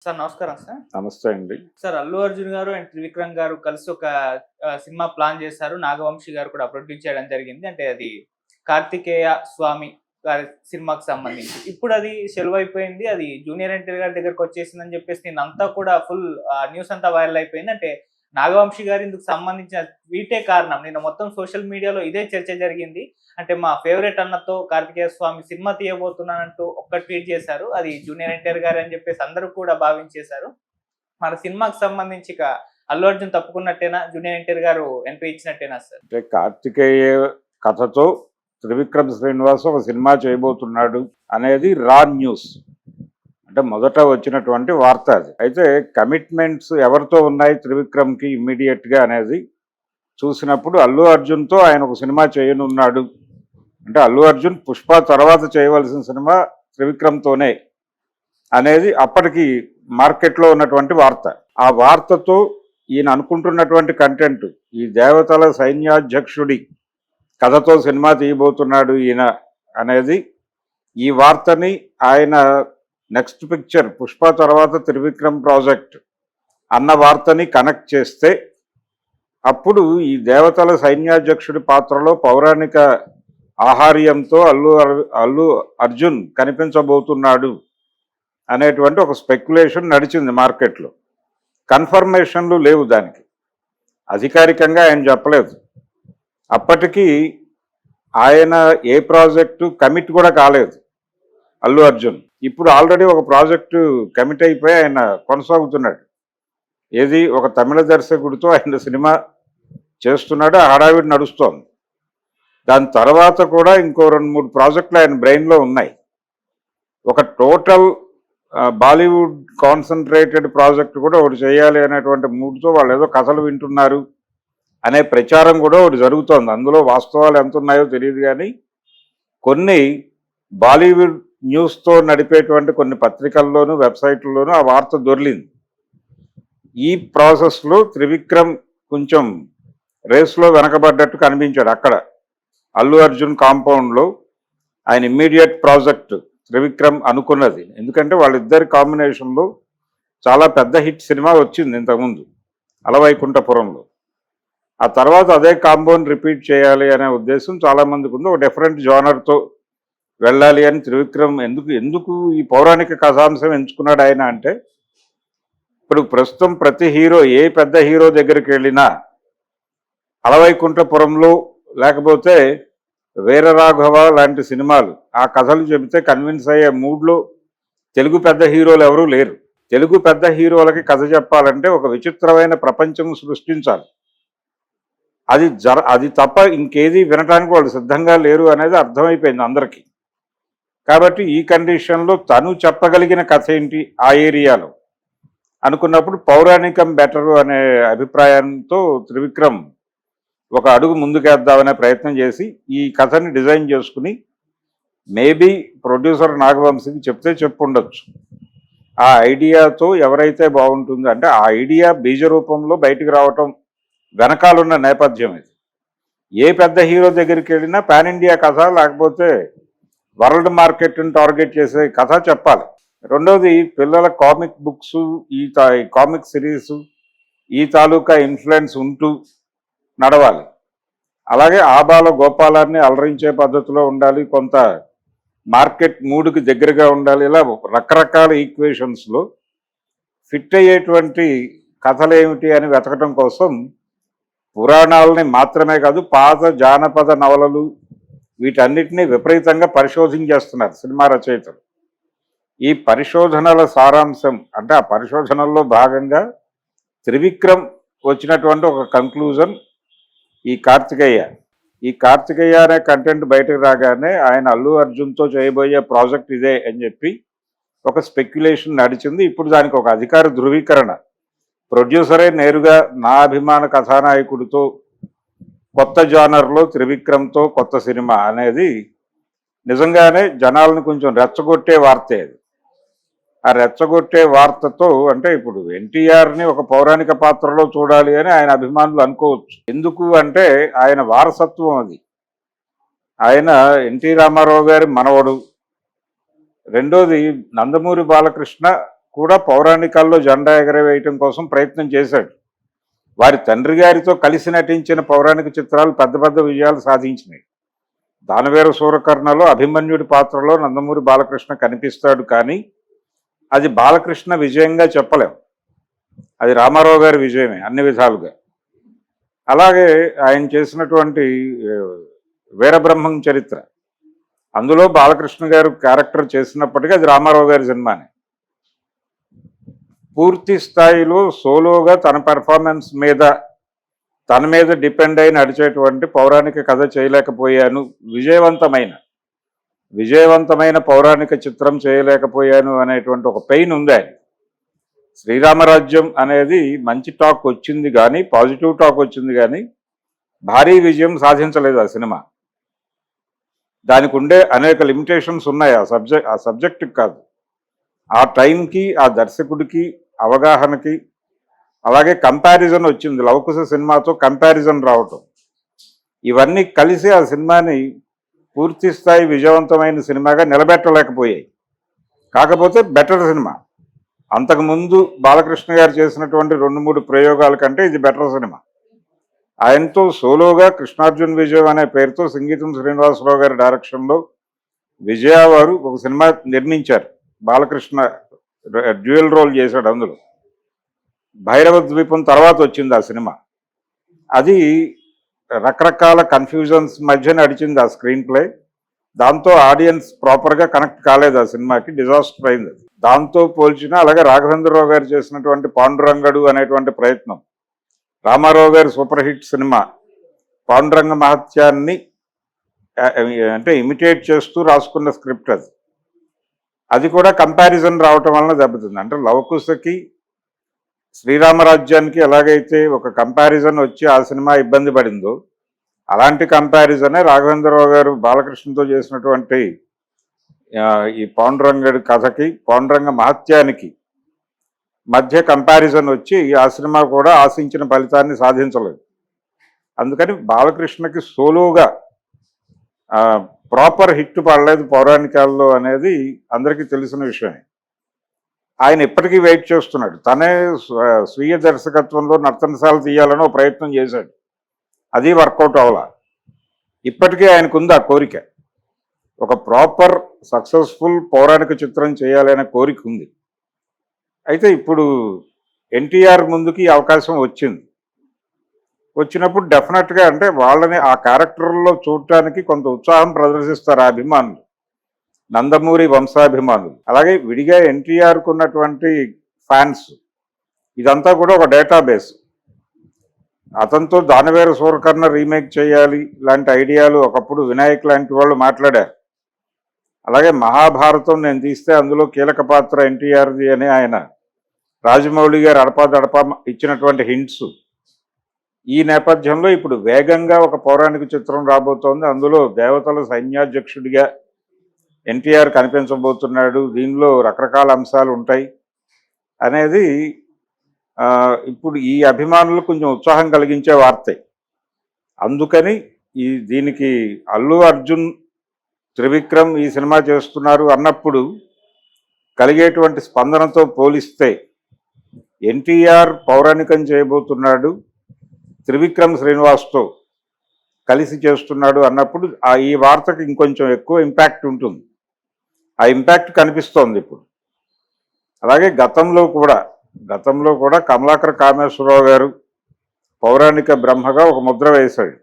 Sir నమస్కారం sir. నమస్తే అండి. సార్ 'అల్లు అర్జున్' గారు అండ్ 'త్రివిక్రమ్' గారు కలిసి ఒక సినిమా ప్లాన్ చేశారు. నాగవంశి గారు కూడా ప్రొడ్యూస్ చేయడం జరిగింది. అంటే అది 'కార్తికేయ స్వామి' గారి సినిమాకి సంబంధించి. ఇప్పుడు అది సెలవైపోయింది. అది జూనియర్ ఎన్టీఆర్ గారి దగ్గరకొచ్చేసిందని చెప్పేసి నిన్నంతా కూడా ఫుల్ న్యూస్ అంతా వైరల్ అయిపోయింది. అంటే నాగవంశి గారు ఇందుకు సంబంధించిన ట్వీటే కారణం. నిన్న మొత్తం సోషల్ మీడియాలో ఇదే చర్చ జరిగింది. అంటే మా ఫేవరెట్ అన్నతో 'కార్తికేయ స్వామి' సినిమా తీయబోతున్నానంటూ ఒక్క ట్వీట్ చేశారు. అది జూనియర్ ఎన్టీఆర్ గారు అని చెప్పేసి అందరూ కూడా భావించేశారు. మన సినిమాకి సంబంధించి ఇక 'అల్లు అర్జున్' తప్పుకున్నట్టేనా? జూనియర్ ఎన్టీఆర్ గారు ఎంట్రీ ఇచ్చినట్టేనా సార్? అంటే కార్తికేయ కథతో త్రివిక్రమ్ శ్రీనివాస్ ఒక సినిమా చేయబోతున్నాడు అనేది రా న్యూస్. అంటే మొదట వచ్చినటువంటి వార్త అది. అయితే కమిట్మెంట్స్ ఎవరితో ఉన్నాయి త్రివిక్రమ్కి ఇమ్మీడియట్గా అనేది చూసినప్పుడు అల్లు అర్జున్తో ఆయన ఒక సినిమా చేయనున్నాడు. అంటే అల్లు అర్జున్ 'పుష్ప' తర్వాత చేయవలసిన సినిమా త్రివిక్రమ్తోనే అనేది అప్పటికి మార్కెట్లో ఉన్నటువంటి వార్త. ఆ వార్తతో ఈయన అనుకుంటున్నటువంటి కంటెంట్, ఈ దేవతల సైన్యాధ్యక్షుడి కథతో సినిమా తీయబోతున్నాడు ఈయన అనేది, ఈ వార్తని ఆయన నెక్స్ట్ పిక్చర్ 'పుష్ప' తర్వాత త్రివిక్రమ్ ప్రాజెక్ట్ అన్న వార్తని కనెక్ట్ చేస్తే అప్పుడు ఈ దేవతల సైన్యాధ్యక్షుడి పాత్రలో పౌరాణిక ఆహార్యంతో అల్లు అర్జున్ కనిపించబోతున్నాడు అనేటువంటి ఒక స్పెక్యులేషన్ నడిచింది మార్కెట్లో. కన్ఫర్మేషన్లు లేవు దానికి, అధికారికంగా ఆయన చెప్పలేదు. అప్పటికి ఆయన ఏ ప్రాజెక్టు కమిట్ కూడా కాలేదు అల్లు అర్జున్. ఇప్పుడు ఆల్రెడీ ఒక ప్రాజెక్టు కమిట్ అయిపోయి ఆయన కొనసాగుతున్నాడు. ఏది, ఒక తమిళ దర్శకుడితో ఆయన సినిమా చేస్తున్నాడు, ఆ హడావిడి నడుస్తోంది. దాని తర్వాత కూడా ఇంకో 2-3 ప్రాజెక్టులు ఆయన బ్రెయిన్లో ఉన్నాయి. ఒక టోటల్ బాలీవుడ్ కాన్సన్ట్రేటెడ్ ప్రాజెక్ట్ కూడా ఒకటి చేయాలి అనేటువంటి మూడ్తో వాళ్ళు ఏదో కథలు వింటున్నారు అనే ప్రచారం కూడా ఒకటి జరుగుతోంది. అందులో వాస్తవాలు ఎంత ఉన్నాయో తెలియదు, కానీ కొన్ని బాలీవుడ్ న్యూస్తో నడిపేటువంటి కొన్ని పత్రికల్లోనూ వెబ్సైట్లలోనూ ఆ వార్త దొర్లింది. ఈ ప్రాసెస్లో త్రివిక్రమ్ కొంచెం రేస్లో వెనకబడ్డట్టు కనిపించాడు. అక్కడ అల్లు అర్జున్ కాంపౌండ్లో ఆయన ఇమ్మీడియట్ ప్రాజెక్ట్ త్రివిక్రమ్ అనుకున్నది. ఎందుకంటే వాళ్ళిద్దరి కాంబినేషన్లో చాలా పెద్ద హిట్ సినిమా వచ్చింది ఇంతకుముందు, అలవైకుంఠపురంలో. ఆ తర్వాత అదే కాంపౌండ్ రిపీట్ చేయాలి అనే ఉద్దేశం చాలామందికి ఉంది. ఒక డిఫరెంట్ జోనర్తో వెళ్ళాలి అని త్రివిక్రమ్ ఎందుకు ఈ పౌరాణిక కథాంశం ఎంచుకున్నాడు ఆయన అంటే, ఇప్పుడు ప్రస్తుతం ప్రతి హీరో, ఏ పెద్ద హీరో దగ్గరికి వెళ్ళినా అలవైకుంఠపురంలో లేకపోతే వీరరాఘవ లాంటి సినిమాలు ఆ కథలు చెబితే కన్విన్స్ అయ్యే మూడ్లో తెలుగు పెద్ద హీరోలు ఎవరూ లేరు. తెలుగు పెద్ద హీరోలకి కథ చెప్పాలంటే ఒక విచిత్రమైన ప్రపంచం సృష్టించాలి. అది తప్ప ఇంకేది వినటానికి వాళ్ళు సిద్ధంగా లేరు అనేది అర్థమైపోయింది అందరికీ. కాబట్టి ఈ కండిషన్లో తను చెప్పగలిగిన కథ ఏంటి ఆ ఏరియాలో అనుకున్నప్పుడు పౌరాణికం బెటరు అనే అభిప్రాయంతో త్రివిక్రమ్ ఒక అడుగు ముందుకేద్దామనే ప్రయత్నం చేసి ఈ కథని డిజైన్ చేసుకుని మేబీ ప్రొడ్యూసర్ నాగవంశీకి చెప్తే చెప్పుండొచ్చు. ఆ ఐడియాతో ఎవరైతే బాగుంటుందో, అంటే ఆ ఐడియా బీజ రూపంలో బయటికి రావటం వెనకాలన్న నేపథ్యం ఇది. ఏ పెద్ద హీరో దగ్గరికి వెళ్ళినా పాన్ ఇండియా కథ, లేకపోతే వరల్డ్ మార్కెట్ని టార్గెట్ చేసే కథ చెప్పాలి. రెండోది, పిల్లల కామిక్ బుక్స్, ఈ కామిక్ సిరీస్ ఈ తాలూకా ఇన్ఫ్లుయెన్స్ ఉంటూ నడవాలి. అలాగే ఆబాల గోపాలాన్ని అలరించే పద్ధతిలో ఉండాలి, కొంత మార్కెట్ మూడుకి దగ్గరగా ఉండాలి. ఇలా రకరకాల ఈక్వేషన్స్లో ఫిట్ అయ్యేటువంటి కథలు ఏమిటి అని వెతకటం కోసం పురాణాలని మాత్రమే కాదు, పాత జానపద నవలలు వీటన్నిటినీ విపరీతంగా పరిశోధించేస్తున్నారు సినిమా రచయితలు. ఈ పరిశోధనల సారాంశం, అంటే ఆ పరిశోధనల్లో భాగంగా త్రివిక్రమ్ వచ్చినటువంటి ఒక కంక్లూజన్ ఈ కార్తికేయ అనే కంటెంట్ బయటకు రాగానే ఆయన అల్లు అర్జున్తో చేయబోయే ప్రాజెక్ట్ ఇదే అని చెప్పి ఒక స్పెక్యులేషన్ నడిచింది. ఇప్పుడు దానికి ఒక అధికార ధృవీకరణ. ప్రొడ్యూసరే నేరుగా నా అభిమాన కథానాయకుడితో కొత్త జానర్లో త్రివిక్రమ్తో కొత్త సినిమా అనేది నిజంగానే జనాలను కొంచెం రెచ్చగొట్టే వార్తే అది. ఆ రెచ్చగొట్టే వార్తతో, అంటే ఇప్పుడు ఎన్టీఆర్ని ఒక పౌరాణిక పాత్రలో చూడాలి అని ఆయన అభిమానులు అనుకోవచ్చు. ఎందుకు అంటే ఆయన వారసత్వం అది. ఆయన ఎన్టీ రామారావు గారి మనవడు. రెండోది, నందమూరి బాలకృష్ణ కూడా పౌరాణికాల్లో జెండా ఎగరవేయటం కోసం ప్రయత్నం చేశాడు. వారి తండ్రి గారితో కలిసి నటించిన పౌరాణిక చిత్రాలు పెద్ద పెద్ద విజయాలు సాధించినాయి. దానవీర సూరకర్ణలో అభిమన్యుడి పాత్రలో నందమూరి బాలకృష్ణ కనిపిస్తాడు, కానీ అది బాలకృష్ణ విజయంగా చెప్పలేం, అది రామారావు గారి విజయమే అన్ని విధాలుగా. అలాగే ఆయన చేసినటువంటి వీరబ్రహ్మం చరిత్ర, అందులో బాలకృష్ణ గారు క్యారెక్టర్ చేసినప్పటికీ అది రామారావు గారి సినిమానే. పూర్తి స్థాయిలో సోలోగా తన పెర్ఫార్మెన్స్ మీద తన మీద డిపెండ్ అయి నడిచేటువంటి పౌరాణిక కథ చేయలేకపోయాను, విజయవంతమైన పౌరాణిక చిత్రం చేయలేకపోయాను అనేటువంటి ఒక పెయిన్ ఉంది ఆయన. శ్రీరామరాజ్యం అనేది మంచి టాక్ వచ్చింది కానీ, పాజిటివ్ టాక్ వచ్చింది కానీ భారీ విజయం సాధించలేదు ఆ సినిమా. దానికి ఉండే అనేక లిమిటేషన్స్ ఉన్నాయి. ఆ సబ్జెక్టుకి కాదు, ఆ టైంకి, ఆ దర్శకుడికి, అవగాహనకి. అలాగే కంపారిజన్ వచ్చింది, లవకుశ సినిమాతో కంపారిజన్ రావటం, ఇవన్నీ కలిసి ఆ సినిమాని పూర్తి స్థాయి విజయవంతమైన సినిమాగా నిలబెట్టలేకపోయాయి. కాకపోతే బెటర్ సినిమా. అంతకుముందు బాలకృష్ణ గారు చేసినటువంటి 2-3 ప్రయోగాల కంటే ఇది బెటర్ సినిమా. ఆయనతో సోలోగా కృష్ణార్జున్ విజయం అనే పేరుతో సంగీతం శ్రీనివాసరావు గారి డైరెక్షన్లో విజయ వారు ఒక సినిమా నిర్మించారు. బాలకృష్ణ డ్యూయల్ రోల్ చేశాడు అందులో. భైరవ ద్వీపం తర్వాత వచ్చింది ఆ సినిమా. అది రకరకాల కన్ఫ్యూజన్స్ మధ్య నడిచింది ఆ స్క్రీన్ ప్లే. దాంతో ఆడియన్స్ ప్రాపర్గా కనెక్ట్ కాలేదు ఆ సినిమాకి, డిజాస్టర్ అయింది. దాంతో పోల్చిన అలాగే రాఘవేంద్రరావు గారు చేసినటువంటి పాండురంగడు అనేటువంటి ప్రయత్నం, రామారావు గారి సూపర్ హిట్ సినిమా పాండురంగ మహత్యాన్ని అంటే ఇమిటేట్ చేస్తూ రాసుకున్న స్క్రిప్ట్ అది. అది కూడా కంపారిజన్ రావటం వలన దెబ్బతింది. అంటే లవకుశకి శ్రీరామరాజ్యానికి ఎలాగైతే ఒక కంపారిజన్ వచ్చి ఆ సినిమా ఇబ్బంది పడిందో, అలాంటి కంపారిజనే రాఘవేంద్రరావు గారు బాలకృష్ణతో చేసినటువంటి ఈ పాండురంగడి కథకి, పాండురంగ మహత్యానికి మధ్య కంపారిజన్ వచ్చి ఆ సినిమా కూడా ఆశించిన ఫలితాన్ని సాధించలేదు. అందుకని బాలకృష్ణకి సోలోగా ప్రాపర్ హిట్ పడలేదు పౌరాణికాల్లో అనేది అందరికీ తెలిసిన విషయమే. ఆయన ఇప్పటికీ వెయిట్ చేస్తున్నాడు. తనే స్వీయ దర్శకత్వంలో నర్తనశాల తీయాలని ఒక ప్రయత్నం చేశాడు, అది వర్కౌట్ అవ్వాల. ఇప్పటికీ ఆయనకుంది ఆ కోరిక, ఒక ప్రాపర్ సక్సెస్ఫుల్ పౌరాణిక చిత్రం చేయాలనే కోరిక ఉంది. అయితే ఇప్పుడు ఎన్టీఆర్ ముందుకి అవకాశం వచ్చినప్పుడు డెఫినెట్గా అంటే వాళ్ళని ఆ క్యారెక్టర్లో చూడటానికి కొంత ఉత్సాహం ప్రదర్శిస్తారు ఆ అభిమానులు, నందమూరి వంశాభిమానులు. అలాగే విడిగా ఎన్టీఆర్కు ఉన్నటువంటి ఫ్యాన్స్, ఇదంతా కూడా ఒక డేటాబేస్. అతనితో దానవీర సూరకర్ణ రీమేక్ చేయాలి లాంటి ఐడియాలు ఒకప్పుడు వినాయక్ లాంటి వాళ్ళు మాట్లాడారు. అలాగే మహాభారతం నేను తీస్తే అందులో కీలక పాత్ర ఎన్టీఆర్ది అని ఆయన రాజమౌళి గారు అడపాదడపా ఇచ్చినటువంటి హింట్స్. ఈ నేపథ్యంలో ఇప్పుడు వేగంగా ఒక పౌరాణిక చిత్రం రాబోతోంది. అందులో దేవతల సైన్యాధ్యక్షుడిగా ఎన్టీఆర్ కనిపించబోతున్నాడు, దీనిలో రకరకాల అంశాలు ఉంటాయి అనేది ఇప్పుడు ఈ అభిమానులు కొంచెం ఉత్సాహం కలిగించే వార్తే. అందుకని దీనికి అల్లు అర్జున్, త్రివిక్రమ్ ఈ సినిమా చేస్తున్నారు అన్నప్పుడు కలిగేటువంటి స్పందనతో పోలిస్తే ఎన్టీఆర్ పౌరాణికం చేయబోతున్నాడు, త్రివిక్రమ్ శ్రీనివాస్తో కలిసి చేస్తున్నాడు అన్నప్పుడు ఈ వార్తకి ఇంకొంచెం ఎక్కువ ఇంపాక్ట్ ఉంటుంది. ఆ ఇంపాక్ట్ కనిపిస్తోంది ఇప్పుడు. అలాగే గతంలో కూడా కమలాకర్ కామేశ్వరరావు గారు పౌరాణిక బ్రహ్మగా ఒక ముద్ర వేశాడు.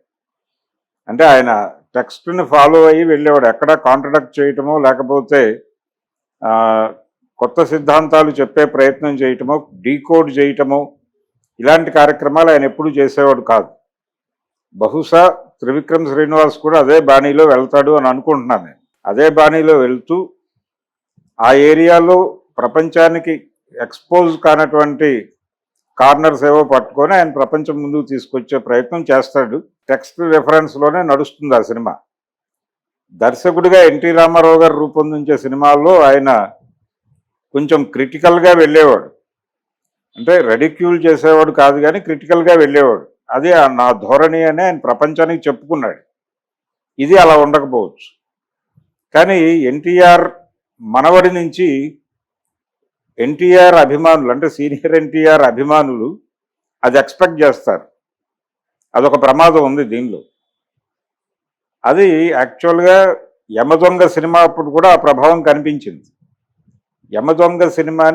అంటే ఆయన టెక్స్ట్ని ఫాలో అయ్యి వెళ్ళేవాడు, ఎక్కడా కాంట్రడక్ట్ చేయటమో లేకపోతే కొత్త సిద్ధాంతాలు చెప్పే ప్రయత్నం చేయటమో, డీకోడ్ చేయటమో, ఇలాంటి కార్యక్రమాలు ఆయన ఎప్పుడూ చేసేవాడు కాదు. బహుశా త్రివిక్రమ్ శ్రీనివాస్ కూడా అదే బాణీలో వెళ్తాడు అని అనుకుంటున్నాను నేను. అదే బాణీలో వెళ్తూ ఆ ఏరియాలో ప్రపంచానికి ఎక్స్పోజ్ కానటువంటి కార్నర్స్ ఏవో పట్టుకొని ఆయన ప్రపంచం ముందుకు తీసుకొచ్చే ప్రయత్నం చేస్తాడు. టెక్స్ట్ రెఫరెన్స్లోనే నడుస్తుంది ఆ సినిమా. దర్శకుడిగా ఎన్టీ రామారావు గారు రూపొందించే సినిమాల్లో ఆయన కొంచెం క్రిటికల్గా వెళ్ళేవాడు. అంటే రెడిక్యూల్ చేసేవాడు కాదు కానీ క్రిటికల్గా వెళ్ళేవాడు. అది నా ధోరణి అని ఆయన ప్రపంచానికి చెప్పుకున్నాడు. ఇది అలా ఉండకపోవచ్చు. కానీ ఎన్టీఆర్ మనవడి నుంచి ఎన్టీఆర్ అభిమానులు అంటే సీనియర్ ఎన్టీఆర్ అభిమానులు అది ఎక్స్పెక్ట్ చేస్తారు. అదొక ప్రమాదం ఉంది దీనిలో. అది యాక్చువల్గా యమదొంగ సినిమా అప్పుడు కూడా ఆ ప్రభావం కనిపించింది. యమదొంగ సినిమాని